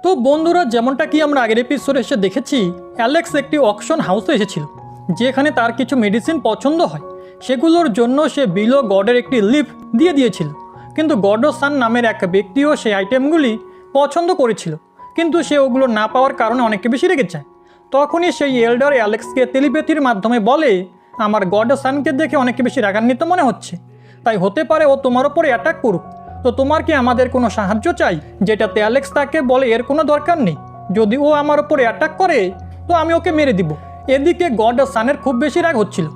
তো বন্ধুরা, যেমনটা কি আমরা আগের এপিসোডে এসে দেখেছি, অ্যালেক্স একটি অকশন হাউসে এসেছিল যেখানে তার কিছু মেডিসিন পছন্দ হয়। সেগুলোর জন্য সে বিলো গডের একটি লিফ দিয়ে দিয়েছিল, কিন্তু গডো সান নামের এক ব্যক্তিও সেই আইটেমগুলি পছন্দ করেছিল, কিন্তু সে ওগুলো না পাওয়ার কারণে অনেক বেশি রেগে যায়। তখনই সেই এল্ডার অ্যালেক্সকে টেলিপ্যাথির মাধ্যমে বলে, আমার গডো সানকে দেখে অনেক বেশি রাগান্বিত মনে হচ্ছে, তাই হতে পারে ও তোমার ওপরে অ্যাটাক করুক। তো তোমার কি আমাদের কোনো সাহায্য চাই? যেটাতে অ্যালেক্স তাকে বলে এর কোনো দরকার নেই, যদি ও আমার ওপরে অ্যাটাক করে তো আমি ওকে মেরে দিব। এদিকে গডো সানের খুব বেশি রাগ হচ্ছিল,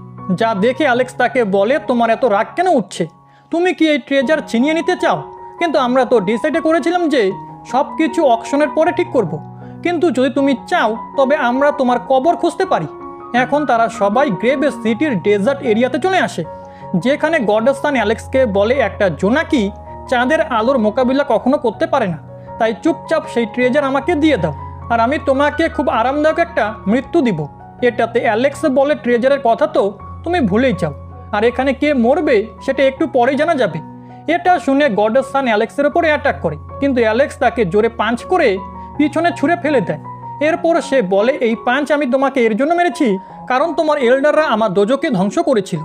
যা দেখে অ্যালেক্স তাকে বলে, তোমার এত রাগ কেন উঠছে? তুমি কি এই ট্রেজার ছিনিয়ে নিতে চাও? কিন্তু আমরা তো ডিসাইডে করেছিলাম যে সব কিছু অকশনের পরে ঠিক করব, কিন্তু যদি তুমি চাও তবে আমরা তোমার কবর খুঁজতে পারি। এখন তারা সবাই গ্রেভ সিটির ডেজার্ট এরিয়াতে চলে আসে, যেখানে গডো সান অ্যালেক্সকে বলে একটা জোনাকি চাঁদের আলোর মোকাবিলা কখনো করতে পারে না, তাই চুপচাপ সেই ট্রেজার আমাকে দিয়ে দাও আর আমি তোমাকে খুব আরামদায়ক একটা মৃত্যু দিব। এটাতে অ্যালেক্স বলে, ট্রেজারের কথা তো তুমি ভুলেই যাও, আর এখানে কে মরবে সেটা একটু পরেই জানা যাবে। এটা শুনে গডো সান অ্যালেক্সের ওপরে অ্যাটাক করে, কিন্তু অ্যালেক্স তাকে জোরে পাঞ্চ করে পিছনে ছুঁড়ে ফেলে দেয়। এরপর সে বলে, এই পাঞ্চ আমি তোমাকে এর জন্য মেরেছি কারণ তোমার এল্ডাররা আমার দোজোকে ধ্বংস করেছিল।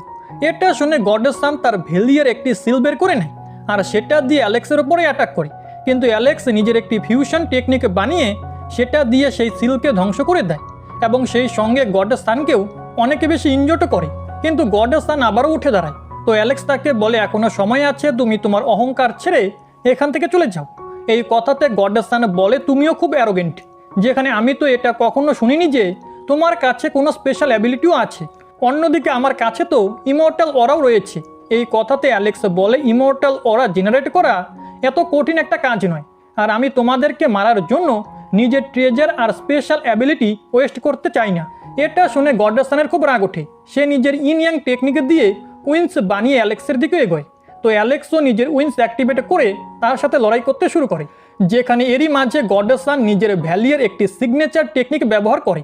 এটা শুনে গডো সান তার ভেলিয়ার একটি সিল বের করে নেয় আর সেটা দিয়ে অ্যালেক্সের ওপরে অ্যাটাক করে, কিন্তু অ্যালেক্স নিজের একটি ফিউশন টেকনিক বানিয়ে সেটা দিয়ে সেই সিলকে ধ্বংস করে দেয় এবং সেই সঙ্গে গডো সানকেও অনেক বেশি ইনজোর্ড করে। কিন্তু গডো সান আবারও উঠে দাঁড়ায়, তো অ্যালেক্স তাকে বলে, এখনো সময় আছে, তুমি তোমার অহংকার ছেড়ে এখান থেকে চলে যাও। এই কথাতে গডো সান বলে, তুমিও খুব অ্যারোগেন্ট, যেখানে আমি তো এটা কখনো শুনিনি যে তোমার কাছে কোনো স্পেশাল অ্যাবিলিটিও আছে। অন্যদিকে আমার কাছে তো ইমর্টাল অরাও রয়েছে। এই কথাতে অ্যালেক্স বলে, ইমর্টাল অরা জেনারেট করা এত কঠিন একটা কাজ নয়, আর আমি তোমাদেরকে মারার জন্য নিজের ট্রেজার আর স্পেশাল অ্যাবিলিটি ওয়েস্ট করতে চাই না। এটা শুনে গডো সানের খুব রাগ ওঠে, সে নিজের ইন ইয়াং টেকনিক দিয়ে উইন্স বানিয়ে অ্যালেক্সের দিকে এগোয়। তো অ্যালেক্সও নিজের উইন্স অ্যাক্টিভেট করে তার সাথে লড়াই করতে শুরু করে, যেখানে এরই মাঝে গডো সান নিজের ভ্যালিয়ার একটি সিগনেচার টেকনিক ব্যবহার করে,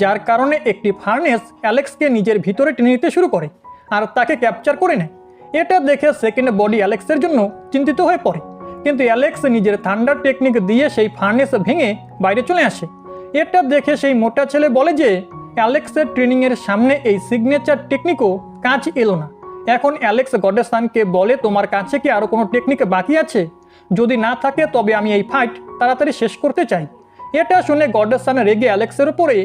যার কারণে একটি ফার্নেস অ্যালেক্সকে নিজের ভিতরে টেনে নিতে শুরু করে আর তাকে ক্যাপচার করে নেয়। এটা দেখে সেকেন্ড বডি অ্যালেক্সের জন্য চিন্তিত হয়ে পড়ে, কিন্তু অ্যালেক্স নিজের থান্ডার টেকনিক দিয়ে সেই ফার্নেস ভেঙে বাইরে চলে আসে। এটা দেখে সেই মোটা ছেলে বলে যে অ্যালেক্সের ট্রেনিংয়ের সামনে এই সিগনেচার টেকনিকও কাজ এলো না। এখন অ্যালেক্স গডো সানকে বলে, তোমার কাছে কি আরও কোনো টেকনিক বাকি আছে? যদি না থাকে তবে আমি এই ফাইট তাড়াতাড়ি শেষ করতে চাই। এটা শুনে গডো সান রেগে অ্যালেক্সের উপরে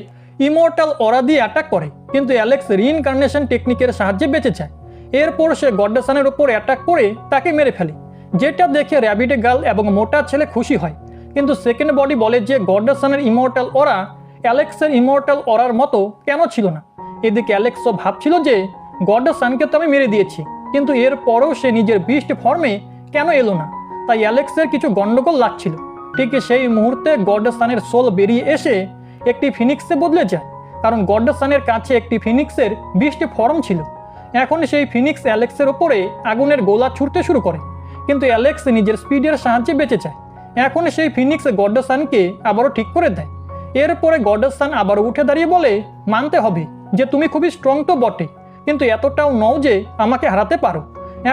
ইমর্টাল অরা দিয়ে অ্যাটাক করে, কিন্তু অ্যালেক্স রিইনকার্নেশন টেকনিকের সাহায্যে বেঁচে যায়। এরপর সে গডো সানের উপর অ্যাটাক করে তাকে মেরে ফেলে, যেটা দেখে র্যাবিট গার্ল এবং মোটা ছেলে খুশি হয়। কিন্তু সেকেন্ড বডি বলে যে গডো সানের ইমর্টাল অরা অ্যালেক্সের ইমর্টাল অরার মতো কেন ছিল না। এদিকে অ্যালেক্সও ভাবছিল যে গডো সানকে তো আমি মেরে দিয়েছি, কিন্তু এরপরও সে নিজের বিস্ট ফর্মে কেন এলো না, তাই অ্যালেক্সের কিছু গন্ডগোল লাগছিল। ঠিক সেই মুহূর্তে গডো সানের সোল বেরিয়ে এসে একটি ফিনিক্সে বদলে যায়, কারণ গডো সানের কাছে একটি ফিনিক্সের বিস্ট ফর্ম ছিল। এখন সেই ফিনিক্স অ্যালেক্সের ওপরে আগুনের গোলা ছুটতে শুরু করে, কিন্তু অ্যালেক্স নিজের স্পিডের সাহায্যে বেঁচে যায়। এখন সেই ফিনিক্স গডো সানকে আবারও ঠিক করে দেয়। এরপরে গডো সান আবার উঠে দাঁড়িয়ে বলে, মানতে হবে যে তুমি খুবই স্ট্রং তো বটে, কিন্তু এতটাও নও যে আমাকে হারাতে পারো।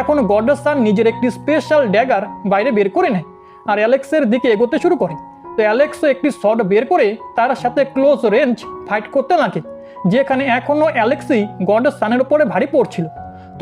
এখন গডো সান নিজের একটি স্পেশাল ড্যাগার বাইরে বের করে নেয় আর অ্যালেক্সের দিকে এগোতে শুরু করে। তো অ্যালেক্সও একটি শট বের করে তার সাথে ক্লোজ রেঞ্জ ফাইট করতে লাগে, যেখানে এখনও অ্যালেক্সই গডো সানের উপরে ভারী পড়ছিল।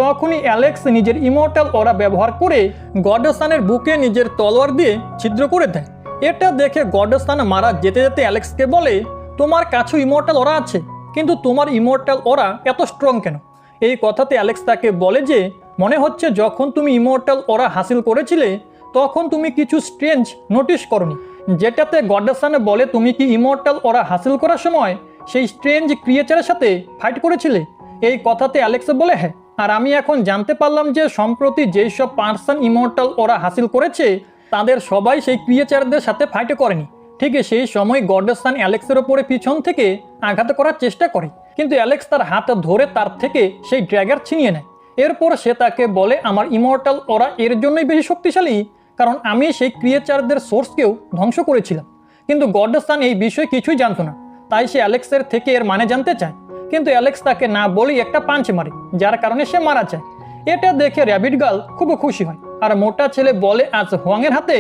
তখনই অ্যালেক্স নিজের ইমর্টাল অরা ব্যবহার করে গডো সানের বুকে নিজের তলোয়ার দিয়ে ছিদ্র করে দেয়। এটা দেখে গডো সান মারা যেতে যেতে অ্যালেক্সকে বলে, তোমার কাছেও ইমর্টাল অরা আছে, কিন্তু তোমার ইমর্টাল অরা এত স্ট্রং কেন? এই কথাতে অ্যালেক্স তাকে বলে যে মনে হচ্ছে যখন তুমি ইমর্টাল অরা হাসিল করেছিলে তখন তুমি কিছু স্ট্রেঞ্জ নোটিশ করনি। যেটাতে গডো সান বলে, তুমি কি ইমর্টাল অরা হাসিল করার সময় সেই স্ট্রেঞ্জ ক্রিয়েচারের সাথে ফাইট করেছিলে? এই কথাতে অ্যালেক্স বলে, হ্যাঁ, আর আমি এখন জানতে পারলাম যে সম্প্রতি যেই সব পার্সন ইমর্টাল অরা হাসিল করেছে তাদের সবাই সেই ক্রিয়েচারদের সাথে ফাইট করেনি। ঠিক সেই সময় গডো সান অ্যালেক্সের ওপরে পিছন থেকে আঘাত করার চেষ্টা করে, কিন্তু অ্যালেক্স তার হাত ধরে তার থেকে সেই ড্র্যাগার ছিনিয়ে নেয়। এরপর সে তাকে বলে, আমার ইমর্টাল অরা এর জন্যই বেশি শক্তিশালী কারণ আমি সেই ক্রিয়েচারদের সোর্সকেও ধ্বংস করেছিলাম। কিন্তু গডো সান এই বিষয়ে কিছুই জানতো না, তাই সে অ্যালেক্সের থেকে এর মানে জানতে চায়, কিন্তু অ্যালেক্স তাকে না বলেই একটা পাঞ্চ মারে, যার কারণে সে মারা যায়। এটা দেখে র্যাবিট গার্ল খুব খুশি হয় আর মোটা ছেলে বলে, আজ হোয়াংয়ের হাতে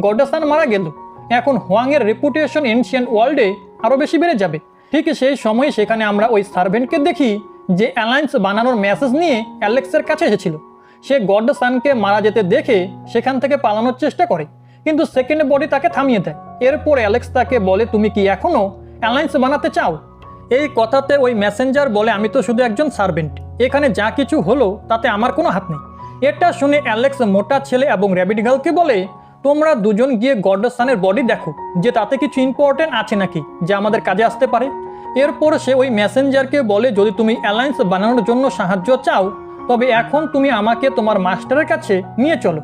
গডো সান মারা গেল, এখন হোয়াংয়ের রেপুটেশন এনশিয়েন্ট ওয়ার্ল্ডে আরও বেশি বেড়ে যাবে। ঠিক সেই সময় সেখানে আমরা ওই সার্ভেন্টকে দেখি যে অ্যালায়েন্স বানানোর মেসেজ নিয়ে অ্যালেক্সের কাছে এসেছিল। সে গড সানকে মারা যেতে দেখে সেখান থেকে পালানোর চেষ্টা করে, কিন্তু সেকেন্ড বডি তাকে থামিয়ে দেয়। এরপর অ্যালেক্স তাকে বলে, তুমি কি এখনও অ্যালায়েন্স বানাতে চাও? এই কথাতে ওই মেসেঞ্জার বলে, আমি তো শুধু একজন সার্ভেন্ট, এখানে যা কিছু হলো তাতে আমার কোনো হাত নেই। এটা শুনে অ্যালেক্স মোটা ছেলে এবং র্যাবিট গার্লকে বলে, তোমরা দুজন গিয়ে গড সানের বডি দেখো যে তাতে কিছু ইম্পর্টেন্ট আছে নাকি যা আমাদের কাজে আসতে পারে। এরপর সে ওই মেসেঞ্জারকে বলে, যদি তুমি অ্যালায়েন্স বানানোর জন্য সাহায্য চাও তবে এখন তুমি আমাকে তোমার মাস্টারের কাছে নিয়ে চলো।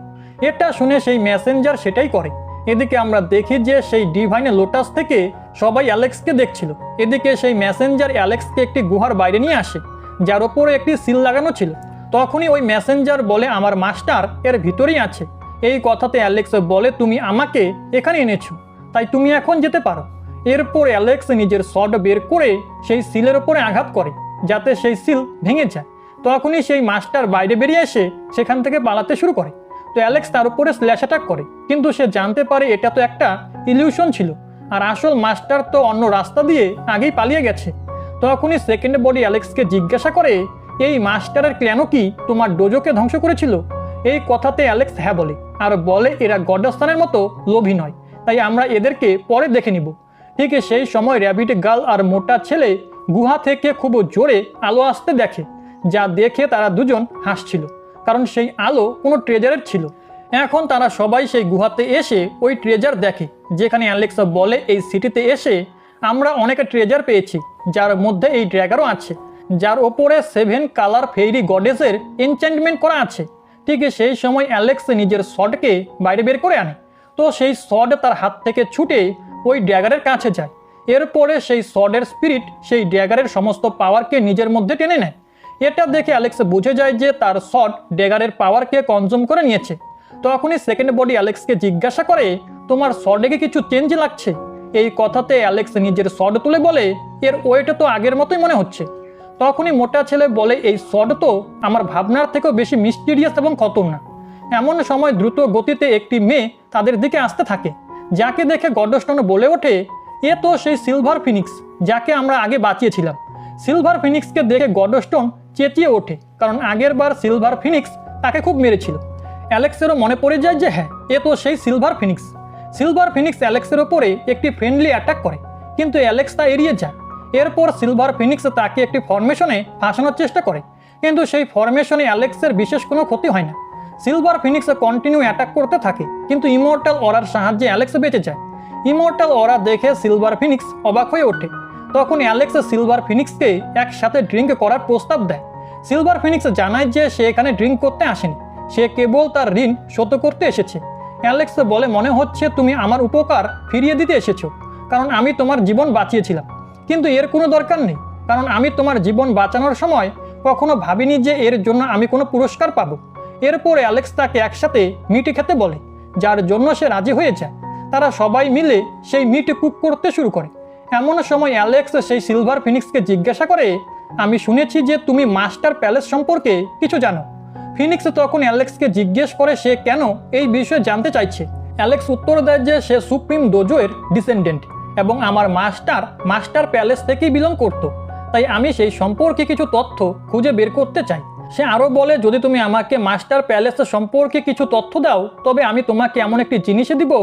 এটা শুনে সেই মেসেঞ্জার সেটাই করে। এদিকে আমরা দেখি যে সেই ডিভাইন লোটাস থেকে সবাই অ্যালেক্সকে দেখছিল। এদিকে সেই মেসেঞ্জার অ্যালেক্সকে একটি গুহার বাইরে নিয়ে আসে যার ওপরে একটি সিল লাগানো ছিল। তখনই ওই মেসেঞ্জার বলে, আমার মাস্টার এর ভিতরেই আছে। এই কথাতে অ্যালেক্স বলে, তুমি আমাকে এখানে এনেছো, তাই তুমি এখন যেতে পারো। এরপর অ্যালেক্স নিজের শট বের করে সেই সিলের ওপরে আঘাত করে যাতে সেই সিল ভেঙে যায়। তখনই সেই মাস্টার বাইরে বেরিয়ে এসে সেখান থেকে পালাতে শুরু করে। তো অ্যালেক্স তার উপরে স্ল্যাশ অ্যাটাক করে, কিন্তু সে জানতে পারে এটা তো একটা ইলিউশন ছিল, আর আসল মাস্টার তো অন্য রাস্তা দিয়ে আগেই পালিয়ে গেছে। তখনই সেকেন্ড বডি অ্যালেক্সকে জিজ্ঞাসা করে, এই মাস্টারের ক্ল্যানও কি তোমার ডোজোকে ধ্বংস করেছিল? এই কথাতে অ্যালেক্স হ্যাঁ বলে, আর বলে এরা গডস্থানের মতো লোভী নয়, তাই আমরা এদেরকে পরে দেখে নিব। ঠিক সেই সময় র্যাবিট গার্ল আর মোটা ছেলে গুহা থেকে খুব জোরে আলো আসতে দেখে, যা দেখে তারা দুজন হাসছিল, কারণ সেই আলো কোনো ট্রেজারের ছিল। এখন তারা সবাই সেই গুহাতে এসে ওই ট্রেজার দেখে, যেখানে অ্যালেক্স বলে, এই সিটিতে এসে আমরা অনেক ট্রেজার পেয়েছি, যার মধ্যে এই ড্র্যাগারও আছে, যার ওপরে 7 কালার ফেইরি গডেসের এনচ্যান্টমেন্ট করা আছে। ঠিক সেই সময় অ্যালেক্স নিজের শটকে বাইরে বের করে আনে। তো সেই শট তার হাত থেকে ছুটে ওই ড্র্যাগারের কাছে যায়। এরপরে সেই শটের স্পিরিট সেই ড্র্যাগারের সমস্ত পাওয়ারকে নিজের মধ্যে টেনে নেয়। এটা দেখে অ্যালেক্স বুঝে যায় যে তার শট ড্র্যাগারের পাওয়ারকে কনজিউম করে নিয়েছে। তখনই সেকেন্ড বডি অ্যালেক্সকে জিজ্ঞাসা করে, তোমার শটে কি কিছু চেঞ্জ লাগছে? এই কথাতে অ্যালেক্স নিজের শট তুলে বলে, এর ওয়েট তো আগের মতোই মনে হচ্ছে। তখনই মোটা ছেলে বলে, এই শট তো আমার ভাবনার থেকেও বেশি মিস্টিরিয়াস এবং খতরনাক। এমন সময় দ্রুত গতিতে একটি মেয়ে তাদের দিকে আসতে থাকে, যাকে দেখে গডস্টোন বলে ওঠে, এ তো সেই সিলভার ফিনিক্স যাকে আমরা আগে বাঁচিয়েছিলাম। সিলভার ফিনিক্সকে দেখে গডস্টোন চেঁচিয়ে ওঠে, কারণ আগের বার সিলভার ফিনিক্স তাকে খুব মেরেছিল। অ্যালেক্সেরও মনে পড়ে যায় যে হ্যাঁ, এ তো সেই সিলভার ফিনিক্স। সিলভার ফিনিক্স অ্যালেক্সের ওপরে একটি ফ্রেন্ডলি অ্যাটাক করে, কিন্তু অ্যালেক্স তা এড়িয়ে যায়। এরপর সিলভার ফিনিক্স তাকে একটি ফরমেশনে ফাঁসানোর চেষ্টা করে, কিন্তু সেই ফরমেশনে অ্যালেক্সের বিশেষ কোনো ক্ষতি হয় না। সিলভার ফিনিক্স কন্টিনিউ অ্যাটাক করতে থাকে, কিন্তু ইমর্টাল অরার সাহায্যে অ্যালেক্স বেঁচে যায়। ইমর্টাল অরা দেখে সিলভার ফিনিক্স অবাক হয়ে ওঠে। তখন অ্যালেক্স সিলভার ফিনিক্সকে একসাথে ড্রিঙ্ক করার প্রস্তাব দেয়। সিলভার ফিনিক্স জানায় যে সে এখানে ড্রিঙ্ক করতে আসেনি, সে কেবল তার ঋণ শোধ করতে এসেছে। অ্যালেক্স বলে, মনে হচ্ছে তুমি আমার উপকার ফিরিয়ে দিতে এসেছো, কারণ আমি তোমার জীবন বাঁচিয়েছিলাম। কিন্তু এর কোনো দরকার নেই, কারণ আমি তোমার জীবন বাঁচানোর সময় কখনো ভাবিনি যে এর জন্য আমি কোনো পুরস্কার পাবো। এরপর অ্যালেক্স তাকে একসাথে মিট খেতে বলে, যার জন্য সে রাজি হয়ে যায়। তারা সবাই মিলে সেই মিট কুক করতে শুরু করে। এমন সময় অ্যালেক্স সেই সিলভার ফিনিক্সকে জিজ্ঞাসা করে, আমি শুনেছি যে তুমি মাস্টার প্যালেস সম্পর্কে কিছু জানো। ফিনিক্স তখন অ্যালেক্সকে জিজ্ঞেস করে সে কেন এই বিষয়ে জানতে চাইছে। অ্যালেক্স উত্তর দেয় যে সে সুপ্রিম ডোজোয়ের ডিসেন্ডেন্ট এবং আমার মাস্টার প্যালেস থেকেই বিলং করত, তাই আমি সেই সম্পর্কে কিছু তথ্য খুঁজে বের করতে চাই। সে আরও বলে, যদি তুমি আমাকে মাস্টার প্যালেস সম্পর্কে কিছু তথ্য দাও তবে আমি তোমাকে এমন একটি জিনিস দিব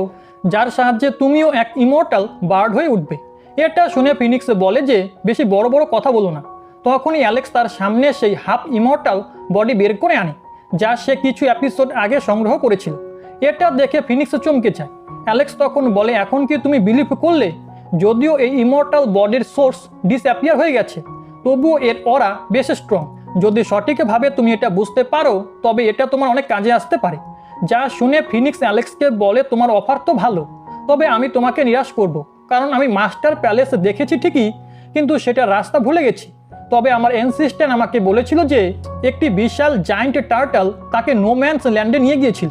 যার সাহায্যে তুমিও এক ইমর্টাল বার্ড হয়ে উঠবে। এটা শুনে ফিনিক্স বলে যে বেশি বড় বড় কথা বলো না। তখনই অ্যালেক্স তার সামনে সেই হাফ ইমর্টাল বডি বের করে আনে, যা সে কিছু এপিসোড আগে সংগ্রহ করেছিল। এটা দেখে ফিনিক্স চমকে যায়। অ্যালেক্স তখন বলে, এখন কি তুমি বিলিভ করলে? যদিও এই ইমর্টাল বডির সোর্স ডিসঅ্যাপিয়ার হয়ে গেছে, তবুও এর অরা বেশ স্ট্রং। যদি সঠিকভাবে তুমি এটা বুঝতে পারো তবে এটা তোমার অনেক কাজে আসতে পারে। যা শুনে ফিনিক্স অ্যালেক্সকে বলে, তোমার অফার তো ভালো, তবে আমি তোমাকে নিরাশ করব, কারণ আমি মাস্টার প্যালেস দেখেছি ঠিকই, কিন্তু সেটা রাস্তা ভুলে গেছি। তবে আমার অ্যানসিস্ট্যান্ট আমাকে বলেছিল যে একটি বিশাল জায়ান্ট টার্টল তাকে নোম্যান্স ল্যান্ডে নিয়ে গিয়েছিল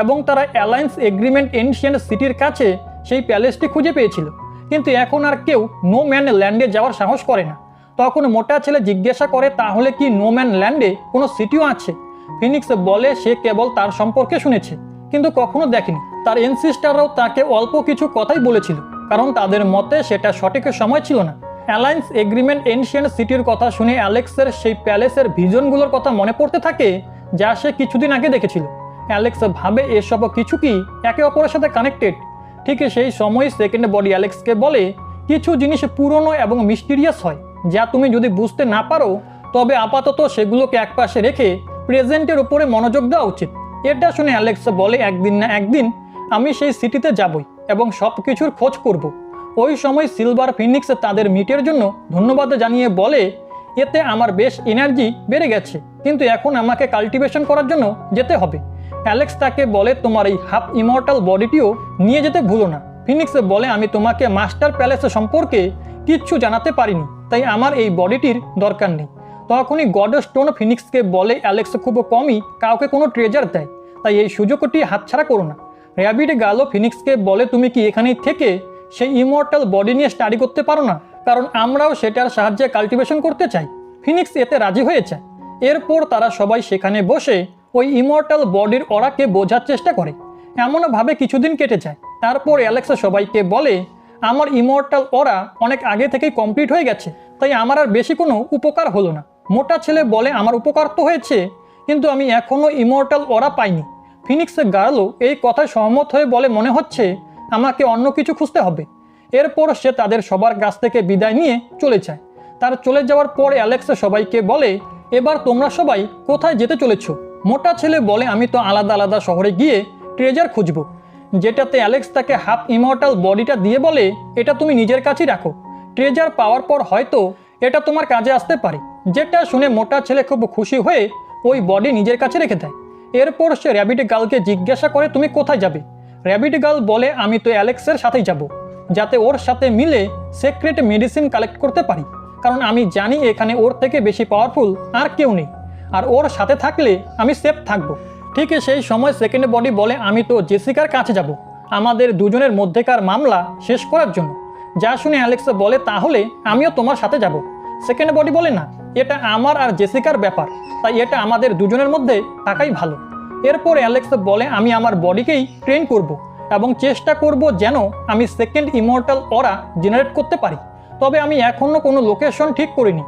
এবং তারা অ্যালায়েন্স এগ্রিমেন্ট এনশিয়েন্ট সিটির কাছে সেই প্যালেসটি খুঁজে পেয়েছিল, কিন্তু এখন আর কেউ নোম্যান ল্যান্ডে যাওয়ার সাহস করে না। তখন মোটা ছেলে জিজ্ঞাসা করে, তাহলে কি নোম্যান ল্যান্ডে কোনো সিটিও আছে? ফিনিক্স বলে সে কেবল তার সম্পর্কে শুনেছে, কিন্তু কখনো দেখেনি। তার এনসিস্টাররাও তাকে অল্প কিছু কথাই বলেছিল, কারণ তাদের মতে সেটা সঠিক সময় ছিল না। অ্যালায়েন্স এগ্রিমেন্ট এনশিয়েন্ট সিটির কথা শুনে অ্যালেক্সের সেই প্যালেসের ভিশনগুলোর কথা মনে পড়তে থাকে, যা সে কিছুদিন আগে দেখেছিল। অ্যালেক্স ভাবে এসব কিছু কি একে অপরের সাথে কানেক্টেড। ঠিক সেই সময় সেকেন্ড বডি অ্যালেক্সকে বলে, কিছু জিনিস পুরনো এবং মিস্টিরিয়াস হয়, যা তুমি যদি বুঝতে না পারো তবে আপাতত সেগুলোকে একপাশে রেখে প্রেজেন্টের উপরে মনোযোগ দেওয়া উচিত। এটা শুনে অ্যালেক্স বলে, একদিন না একদিন আমি সেই সিটিতে যাবই এবং সব কিছুর খোঁজ করব। ওই সময় সিলভার ফিনিক্স তাদের মিটের জন্য ধন্যবাদ জানিয়ে বলে, এতে আমার বেশ এনার্জি বেড়ে গেছে, কিন্তু এখন আমাকে কাল্টিভেশন করার জন্য যেতে হবে। অ্যালেক্স তাকে বলে, তোমার এই হাফ ইমর্টাল বডিটিও নিয়ে যেতে ভুলো না। ফিনিক্স বলে, আমি তোমাকে মাস্টার প্যালেস সম্পর্কে কিচ্ছু জানাতে পারিনি, তাই আমার এই বডিটির দরকার নেই। তখনই গড স্টোন ফিনিক্সকে বলে, অ্যালেক্স খুব কমই কাউকে কোনো ট্রেজার দেয়, তাই এই সুযোগটি হাতছাড়া করো না। র্যাবিট গালো ফিনিক্সকে বলে, তুমি কি এখানেই থেকে সেই ইমর্টাল বডি নিয়ে স্টাডি করতে পারো না? কারণ আমরাও সেটার সাহায্যে কাল্টিভেশন করতে চাই। ফিনিক্স এতে রাজি হয়েছে। এরপর তারা সবাই সেখানে বসে ওই ইমর্টাল বডির অরাকে বোঝার চেষ্টা করে। এমনভাবে কিছুদিন কেটে যায়। তারপর অ্যালেক্স সবাইকে বলে, আমার ইমর্টাল অরা অনেক আগে থেকেই কমপ্লিট হয়ে গেছে, তাই আমার আর বেশি কোনো উপকার হলো না। মোটা ছেলে বলে, আমার উপকার তো হয়েছে, কিন্তু আমি এখনও ইমর্টাল অরা পাইনি। ফিনিক্স গার্লও এই কথায় সহমত হয়ে বলে, মনে হচ্ছে আমাকে অন্য কিছু খুঁজতে হবে। এরপর সে তাদের সবার কাছ থেকে বিদায় নিয়ে চলে যায়। তার চলে যাওয়ার পর অ্যালেক্স সবাইকে বলে, এবার তোমরা সবাই কোথায় যেতে চলেছ? মোটা ছেলে বলে, আমি তো আলাদা আলাদা শহরে গিয়ে ট্রেজার খুঁজব। যেটাতে অ্যালেক্স তাকে হাফ ইমর্টাল বডিটা দিয়ে বলে, এটা তুমি নিজের কাছেই রাখো, ট্রেজার পাওয়ার পর হয়তো এটা তোমার কাজে আসতে পারে। যেটা শুনে মোটা ছেলে খুব খুশি হয়ে ওই বডি নিজের কাছে রেখে দেয়। এরপর সে র্যাবিট গার্লকে জিজ্ঞাসা করে, তুমি কোথায় যাবে? র্যাবিট গার্ল বলে, আমি তো অ্যালেক্সের সাথেই যাব, যাতে ওর সাথে মিলে সিক্রেট মেডিসিন কালেক্ট করতে পারি, কারণ আমি জানি এখানে ওর থেকে বেশি পাওয়ারফুল আর কেউ নেই, আর ওর সাথে থাকলে আমি সেফ থাকব। ঠিক সেই সময় সেকেন্ড বডি বলে, আমি তো জেসিকার কাছে যাব আমাদের দুজনের মধ্যেকার মামলা শেষ করার জন্য। যা শুনে অ্যালেক্স বলে, তাহলে আমিও তোমার সাথে যাব। সেকেন্ড বডি বলে, না, এটা আমার আর জেসিকার ব্যাপার, তাই এটা আমাদের দুজনের মধ্যে থাকাই ভালো। এরপর অ্যালেক্স বলে, আমি আমার বডিকেই ট্রেন করব এবং চেষ্টা করব যেন আমি সেকেন্ড ইমর্টাল অরা জেনারেট করতে পারি, তবে আমি এখনও কোনো লোকেশন ঠিক করিনি।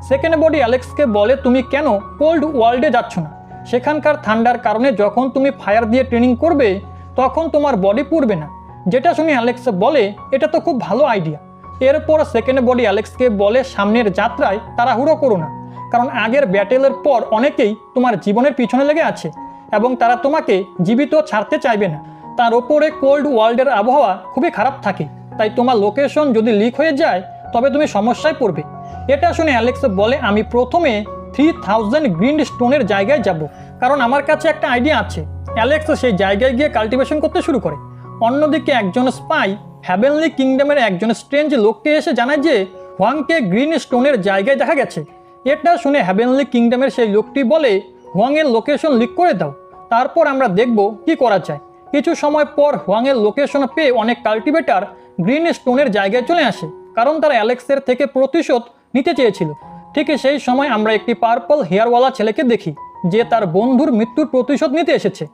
সেকেন্ড বডি অ্যালেক্সকে বলে, তুমি কেন কোল্ড ওয়ার্ল্ডে যাচ্ছ না? সেখানকার ঠান্ডার কারণে যখন তুমি ফায়ার দিয়ে ট্রেনিং করবে তখন তোমার বডি পুড়বে না। যেটা শুনে অ্যালেক্স বলে, এটা তো খুব ভালো আইডিয়া। এরপর সেকেন্ড বডি অ্যালেক্সকে বলে, সামনের যাত্রায় তাড়াহুড়ো করো না, কারণ আগের ব্যাটেলের পর অনেকেই তোমার জীবনের পিছনে লেগে আছে এবং তারা তোমাকে জীবিত ছাড়তে চাইবে না। তার ওপরে কোল্ড ওয়ার্ল্ডের আবহাওয়া খুবই খারাপ থাকে, তাই তোমার লোকেশন যদি লিক হয়ে যায় তবে তুমি সমস্যায় পড়বে। এটা শুনে অ্যালেক্স বলে, আমি প্রথমে 3000 গ্রিন স্টোনের জায়গায় যাব, কারণ আমার কাছে একটা আইডিয়া আছে। অ্যালেক্স সেই জায়গায় গিয়ে কাল্টিভেশন করতে শুরু করে। অন্যদিকে একজন স্পাই হ্যাভেনলি কিংডমের একজন স্ট্রেঞ্জ লোককে এসে জানায় যে হোয়াংকে গ্রিন স্টোনের জায়গায় দেখা গেছে। এটা শুনে হ্যাভেনলি কিংডমের সেই লোকটি বলে, হোয়াংয়ের লোকেশন লিক করে দাও, তারপর আমরা দেখব কি করা যায়। কিছু সময় পর হোয়াংয়ের লোকেশন পেয়ে অনেক কাল্টিভেটার গ্রিন স্টোনের জায়গায় চলে আসে, কারণ তারা অ্যালেক্সের থেকে প্রতিশোধ নিতে চেয়েছিল। ঠিক সেই সময় আমরা একটি পার্পল হেয়ারওয়ালা ছেলেকে দেখি, যে তার বন্ধুর মৃত্যুর প্রতিশোধ নিতে এসেছে।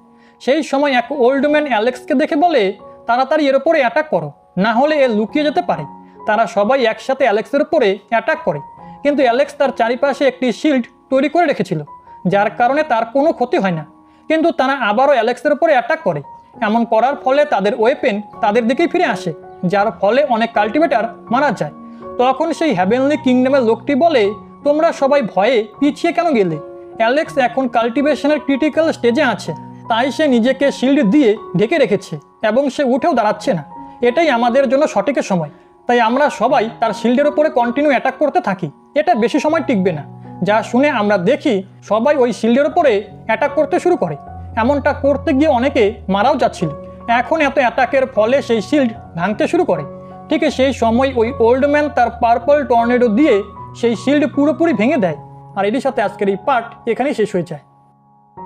সেই সময় এক ওল্ড ম্যান অ্যালেক্সকে দেখে বলে, তাড়াতাড়ি এর উপরে অ্যাটাক করো, না হলে এ লুকিয়ে যেতে পারে। তারা সবাই একসাথে অ্যালেক্সের উপরে অ্যাটাক করে, কিন্তু অ্যালেক্স তার চারিপাশে একটি শিল্ড তৈরি করে রেখেছিল, যার কারণে তার কোনো ক্ষতি হয় না। কিন্তু তারা আবারও অ্যালেক্সের উপরে অ্যাটাক করে। এমন করার ফলে তাদের ওয়েপেন তাদের দিকেই ফিরে আসে, যার ফলে অনেক কাল্টিভেটার মারা যায়। তখন সেই হ্যাভেনলি কিংডমের লোকটি বলে, তোমরা সবাই ভয়ে পিছিয়ে কেন গেলে? অ্যালেক্স এখন কাল্টিভেশনের ক্রিটিক্যাল স্টেজে আছে, তাই সে নিজেকে শিল্ড দিয়ে ঢেকে রেখেছে এবং সে উঠেও দাঁড়াচ্ছে না। এটাই আমাদের জন্য সঠিক সময়, তাই আমরা সবাই তার শিল্ডের উপরে কন্টিনিউ অ্যাটাক করতে থাকি। এটা বেশি সময় টিকবে না। যা শুনে আমরা দেখি সবাই ওই শিল্ডের উপরে অ্যাটাক করতে শুরু করে। এমনটা করতে গিয়ে অনেকে মারাও যাচ্ছিল। এখন এত অ্যাটাকের ফলে সেই শিল্ড ভাঙতে শুরু করে। ঠিক সেই সময় ওই ওল্ড ম্যান তার পার্পল টর্নেডো দিয়ে সেই শিল্ড পুরোপুরি ভেঙে দেয়। আর এর সাথে আজকের এই পার্ট এখানেই শেষ হয়ে যায়।